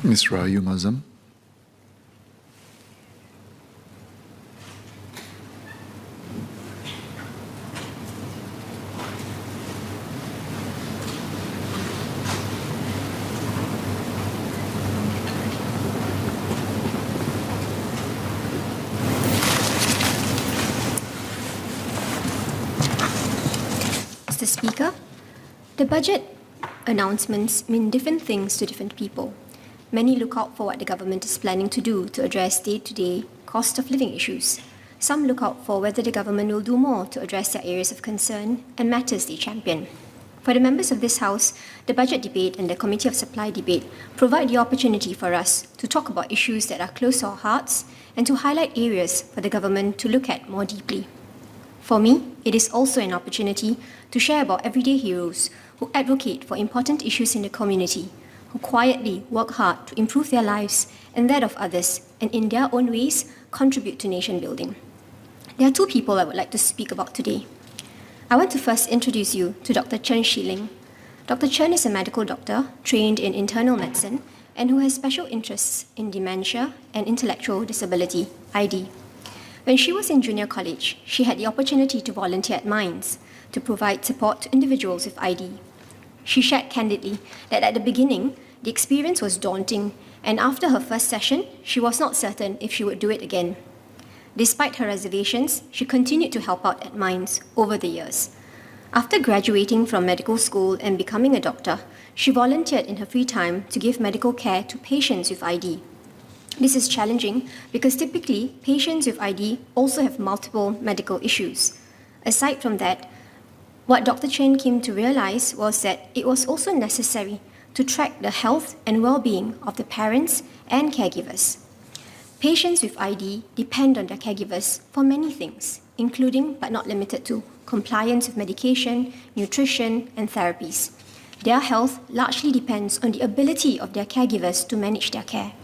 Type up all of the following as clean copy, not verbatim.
Ms. Rahayu Mahzam. Mr. Speaker, the budget announcements mean different things to different people. Many look out for what the government is planning to do to address day-to-day cost of living issues. Some look out for whether the government will do more to address their areas of concern and matters they champion. For the members of this House, the budget debate and the Committee of Supply debate provide the opportunity for us to talk about issues that are close to our hearts and to highlight areas for the government to look at more deeply. For me, it is also an opportunity to share about everyday heroes who advocate for important issues in the community, who quietly work hard to improve their lives and that of others, and in their own ways contribute to nation building. There are two people I would like to speak about today. I want to first introduce you to Dr. Chen Shiling. Dr. Chen is a medical doctor trained in internal medicine and who has special interests in dementia and intellectual disability, ID. When she was in junior college, she had the opportunity to volunteer at Mines to provide support to individuals with ID. She shared candidly that at the beginning, the experience was daunting, and after her first session, she was not certain if she would do it again. Despite her reservations, she continued to help out at Mines over the years. After graduating from medical school and becoming a doctor, she volunteered in her free time to give medical care to patients with ID. This is challenging because typically patients with ID also have multiple medical issues. Aside from that, what Dr. Chen came to realize was that it was also necessary to track the health and well-being of the parents and caregivers. Patients with ID depend on their caregivers for many things, including but not limited to compliance with medication, nutrition, and therapies. Their health largely depends on the ability of their caregivers to manage their care.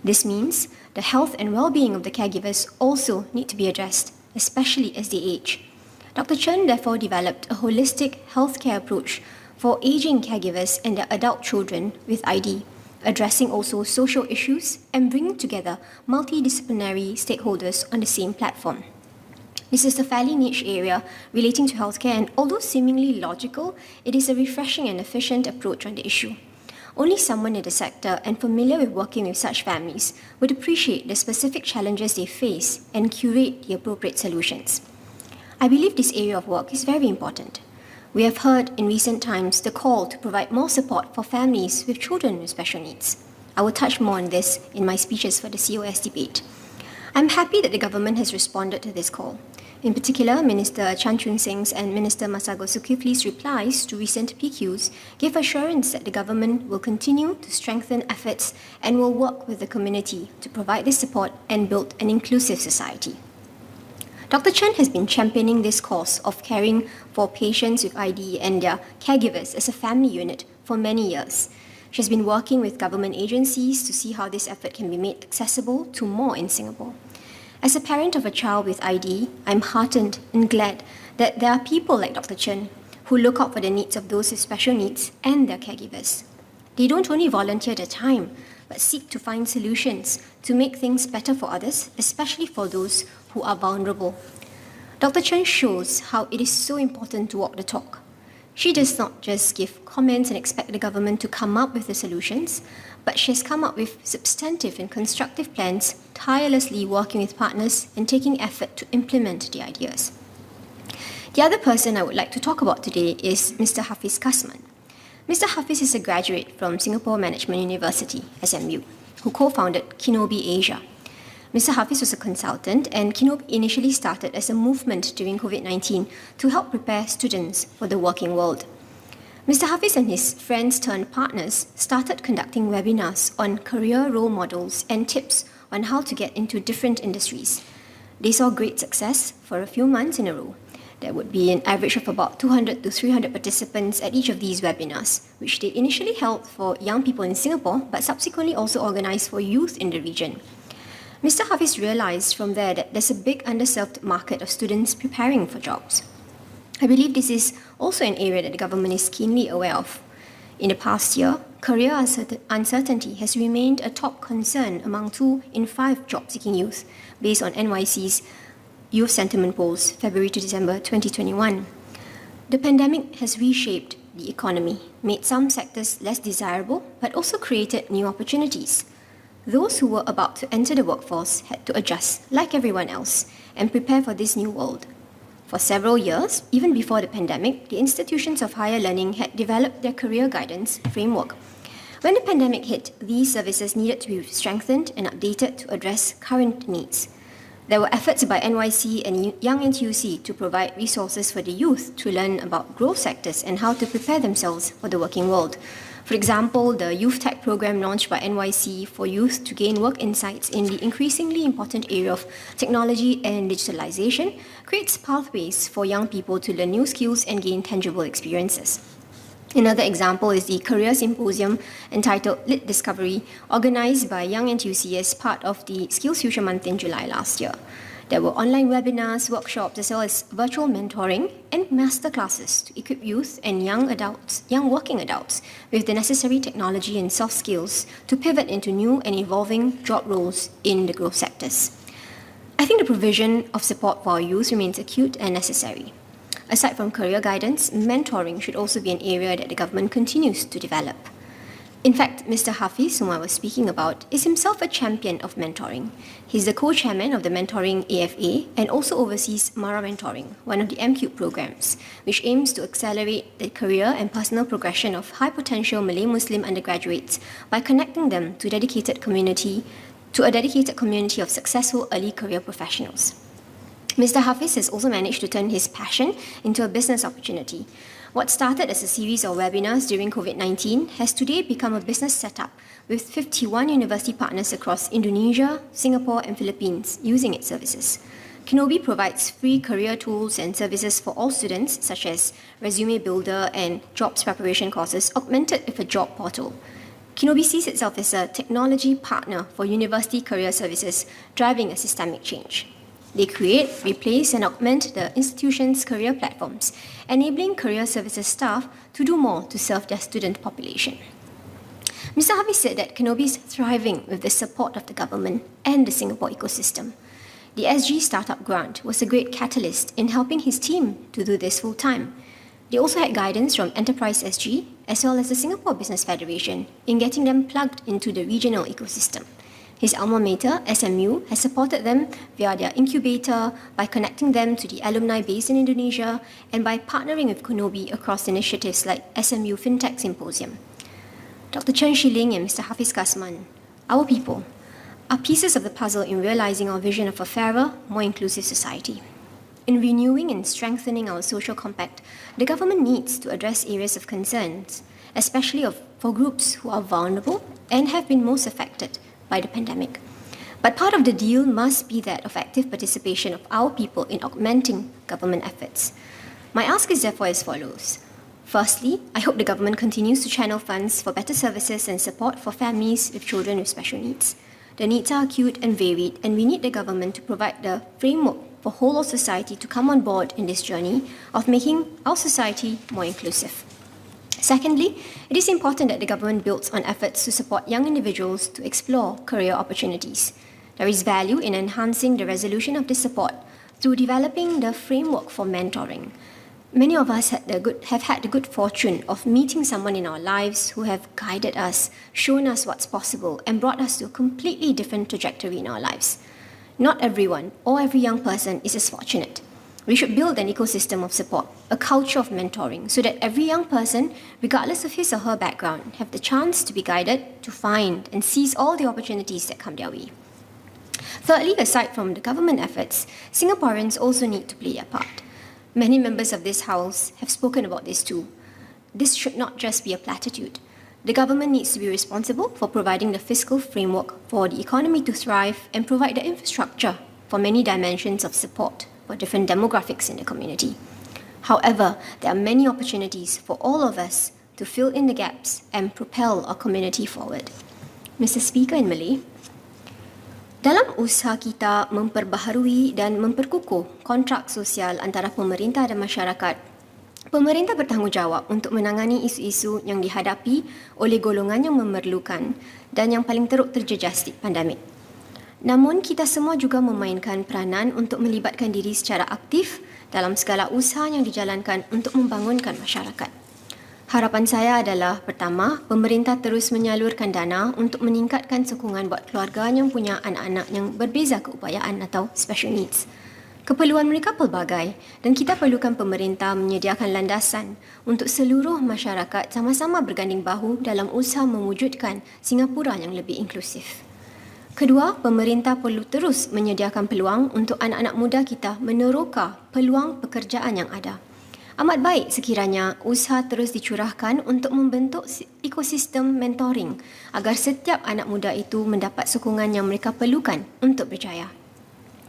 This means the health and well-being of the caregivers also need to be addressed, especially as they age. Dr. Chen therefore developed a holistic healthcare approach for aging caregivers and their adult children with ID, addressing also social issues and bringing together multidisciplinary stakeholders on the same platform. This is a fairly niche area relating to healthcare, and although seemingly logical, it is a refreshing and efficient approach on the issue. Only someone in the sector and familiar with working with such families would appreciate the specific challenges they face and curate the appropriate solutions. I believe this area of work is very important. We have heard in recent times the call to provide more support for families with children with special needs. I will touch more on this in my speeches for the COS debate. I'm happy that the government has responded to this call. In particular, Minister Chan Chun Sing's and Minister Masagos Zulkifli's replies to recent PQs gave assurance that the government will continue to strengthen efforts and will work with the community to provide this support and build an inclusive society. Dr. Chen has been championing this cause of caring for patients with ID and their caregivers as a family unit for many years. She has been working with government agencies to see how this effort can be made accessible to more in Singapore. As a parent of a child with ID, I'm heartened and glad that there are people like Dr. Chen who look out for the needs of those with special needs and their caregivers. They don't only volunteer their time, but seek to find solutions to make things better for others, especially for those who are vulnerable. Dr. Chen shows how it is so important to walk the talk. She does not just give comments and expect the government to come up with the solutions, but she has come up with substantive and constructive plans, tirelessly working with partners and taking effort to implement the ideas. The other person I would like to talk about today is Mr. Hafiz Kasman. Mr. Hafiz is a graduate from Singapore Management University, SMU, who co-founded Kinobi Asia. Mr. Hafiz was a consultant, and Kinobi initially started as a movement during COVID-19 to help prepare students for the working world. Mr. Hafiz and his friends turned partners started conducting webinars on career role models and tips on how to get into different industries. They saw great success for a few months in a row. There would be an average of about 200 to 300 participants at each of these webinars, which they initially held for young people in Singapore, but subsequently also organized for youth in the region. Mr. Hafiz realized from there that there's a big underserved market of students preparing for jobs. I believe this is also an area that the government is keenly aware of. In the past year, career uncertainty has remained a top concern among 2 in 5 job-seeking youth, based on NYC's Youth Sentiment Polls, February to December 2021. The pandemic has reshaped the economy, made some sectors less desirable, but also created new opportunities. Those who were about to enter the workforce had to adjust, like everyone else, and prepare for this new world. For several years, even before the pandemic, the institutions of higher learning had developed their career guidance framework. When the pandemic hit, these services needed to be strengthened and updated to address current needs. There were efforts by NYC and Young NTUC to provide resources for the youth to learn about growth sectors and how to prepare themselves for the working world. For example, the Youth Tech program launched by NYC for youth to gain work insights in the increasingly important area of technology and digitalization creates pathways for young people to learn new skills and gain tangible experiences. Another example is the Career Symposium entitled Lit Discovery, organized by Young NTUC as part of the Skills Future Month in July last year. There were online webinars, workshops, as well as virtual mentoring and masterclasses to equip youth and young working adults with the necessary technology and soft skills to pivot into new and evolving job roles in the growth sectors. I think the provision of support for our youth remains acute and necessary. Aside from career guidance, mentoring should also be an area that the government continues to develop. In fact, Mr. Hafiz, whom I was speaking about, is himself a champion of mentoring. He's the co-chairman of the Mentoring AFA and also oversees Mara Mentoring, one of the MCube programs, which aims to accelerate the career and personal progression of high-potential Malay Muslim undergraduates by connecting them to a dedicated community of successful early career professionals. Mr. Hafiz has also managed to turn his passion into a business opportunity. What started as a series of webinars during COVID-19 has today become a business setup with 51 university partners across Indonesia, Singapore, and Philippines using its services. Kenobi provides free career tools and services for all students, such as resume builder and jobs preparation courses, augmented with a job portal. Kenobi sees itself as a technology partner for university career services, driving a systemic change. They create, replace, and augment the institution's career platforms, enabling career services staff to do more to serve their student population. Mr. Hafiz said that Kenobi is thriving with the support of the government and the Singapore ecosystem. The SG Startup Grant was a great catalyst in helping his team to do this full-time. They also had guidance from Enterprise SG, as well as the Singapore Business Federation, in getting them plugged into the regional ecosystem. His alma mater, SMU, has supported them via their incubator, by connecting them to the alumni base in Indonesia, and by partnering with Kenobi across initiatives like SMU FinTech Symposium. Dr. Chen Shiling and Mr. Hafiz Kasman, our people, are pieces of the puzzle in realizing our vision of a fairer, more inclusive society. In renewing and strengthening our social compact, the government needs to address areas of concerns, especially for groups who are vulnerable and have been most affected by the pandemic. But part of the deal must be that of active participation of our people in augmenting government efforts. My ask is therefore as follows. Firstly, I hope the government continues to channel funds for better services and support for families with children with special needs. The needs are acute and varied, and we need the government to provide the framework for whole of society to come on board in this journey of making our society more inclusive. Secondly, it is important that the government builds on efforts to support young individuals to explore career opportunities. There is value in enhancing the resolution of this support through developing the framework for mentoring. Many of us have had the good fortune of meeting someone in our lives who have guided us, shown us what's possible, and brought us to a completely different trajectory in our lives. Not everyone or every young person is as fortunate. We should build an ecosystem of support, a culture of mentoring, so that every young person, regardless of his or her background, have the chance to be guided, to find and seize all the opportunities that come their way. Thirdly, aside from the government efforts, Singaporeans also need to play their part. Many members of this House have spoken about this too. This should not just be a platitude. The government needs to be responsible for providing the fiscal framework for the economy to thrive and provide the infrastructure for many dimensions of support for different demographics in the community. However, there are many opportunities for all of us to fill in the gaps and propel our community forward. Mr. Speaker in Malay, dalam usaha kita memperbaharui dan memperkukuh kontrak sosial antara pemerintah dan masyarakat, Pemerintah bertanggungjawab untuk menangani isu-isu yang dihadapi oleh golongan yang memerlukan dan yang paling teruk terjejas di pandemik. Namun, kita semua juga memainkan peranan untuk melibatkan diri secara aktif dalam segala usaha yang dijalankan untuk membangunkan masyarakat. Harapan saya adalah, pertama, pemerintah terus menyalurkan dana untuk meningkatkan sokongan buat keluarga yang punya anak-anak yang berbeza keupayaan atau special needs. Keperluan mereka pelbagai dan kita perlukan pemerintah menyediakan landasan untuk seluruh masyarakat sama-sama berganding bahu dalam usaha mewujudkan Singapura yang lebih inklusif. Kedua, pemerintah perlu terus menyediakan peluang untuk anak-anak muda kita meneroka peluang pekerjaan yang ada. Amat baik sekiranya usaha terus dicurahkan untuk membentuk ekosistem mentoring agar setiap anak muda itu mendapat sokongan yang mereka perlukan untuk berjaya.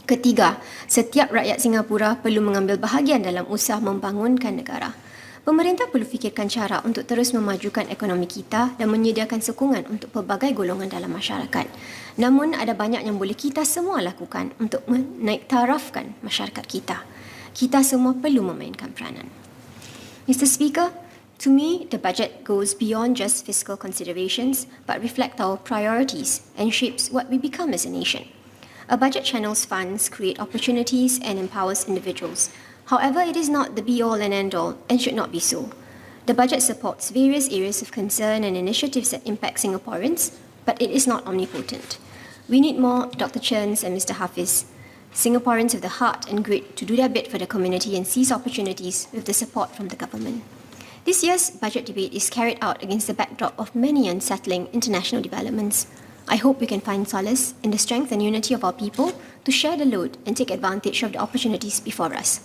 Ketiga, setiap rakyat Singapura perlu mengambil bahagian dalam usaha membangunkan negara. Pemerintah perlu fikirkan cara untuk terus memajukan ekonomi kita dan menyediakan sokongan untuk pelbagai golongan dalam masyarakat. Namun, ada banyak yang boleh kita semua lakukan untuk menaiktarafkan masyarakat kita. Kita semua perlu memainkan peranan. Mr. Speaker, to me, the budget goes beyond just fiscal considerations but reflects our priorities and shapes what we become as a nation. A budget channels funds, create opportunities and empowers individuals. However, it is not the be-all and end-all and should not be so. The budget supports various areas of concern and initiatives that impact Singaporeans, but it is not omnipotent. We need more Dr. Cherns and Mr. Hafiz, Singaporeans with the heart and grit to do their bit for the community and seize opportunities with the support from the government. This year's budget debate is carried out against the backdrop of many unsettling international developments. I hope we can find solace in the strength and unity of our people to share the load and take advantage of the opportunities before us.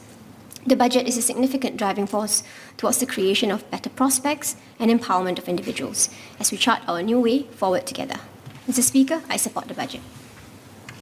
The budget is a significant driving force towards the creation of better prospects and empowerment of individuals as we chart our new way forward together. Mr. Speaker, I support the budget.